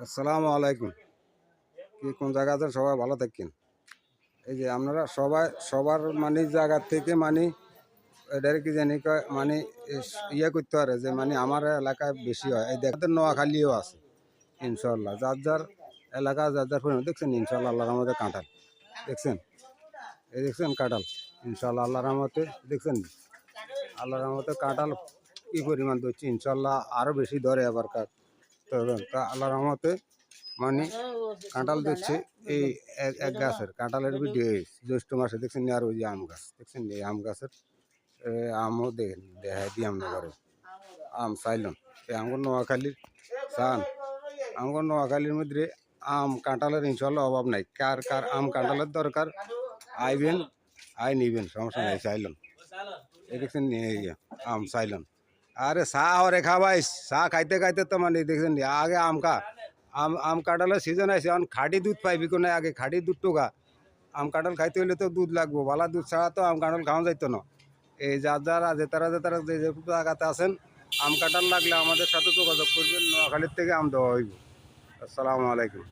আসসালামু আলাইকুম। কি কোন জায়গা আছেন? সবাই ভালো থাকেন। এই যে আপনারা সবাই সবার মানে জায়গা থেকে মানে এটার কি জানি কয় মানে ইয়ে করতে পারে যে মানে আমার এলাকায় বেশি হয়। এই দেখেন নোয়াখালীও আছে ইনশাল্লাহ। যার যার এলাকা যার যার পরিমাণ দেখছেন ইনশাল্লাহ আল্লাহর রহমতে কাঁঠাল দেখছেন। এই দেখছেন কাঁঠাল ইনশাল্লাহ আল্লাহর রহমতে দেখছেন। আল্লাহর রহমতে কাঁঠাল কি পরিমাণ ধরছে ইনশাল্লাহ আরও বেশি ধরে আবার তা আল্লাহর রহমতে মানে কাঁঠাল দিচ্ছে এই এক গাছের কাঁঠালের ভিডিও জ্যৈষ্ঠ মাসে দেখছেন আর ওই যে আম গাছ দেখছেন এই আম গাছের আমও দেখেন দেখাই দিয়ে আমরা ঘরে আম চাইলাম এই আমগুলো নোয়াখালীর চান আমগুলো নোয়াখালীর মধ্যে আম কাঁঠালের ইনশাল্লাহ অভাব নাই কার কার আম কাঁঠালের দরকার আইবেন নিবেন সমস্যা নাই চাইলাম এই দেখছেন আম চাইলাম আরে চা হরে খাবাই চা খাইতে খাইতে তো মানে দেখছেন আগে আম খা আম কাঁঠালের সিজন আছে এখন খাঁটি দুধ পাইবি কোনো আগে খাঁটি দুধ টোকা আম কাঁঠাল খাইতে হলে তো দুধ লাগবো ভালো দুধ ছাড়া তো আম কাঁঠাল খাওয়া যাইতো না এই যার যারা যে যে জায়গাতে আছেন আম কাঁঠাল লাগলে আমাদের সাথে যোগাযোগ করবেন নোয়াখালীর থেকে আম দেওয়া হইব। আসসালামু আলাইকুম।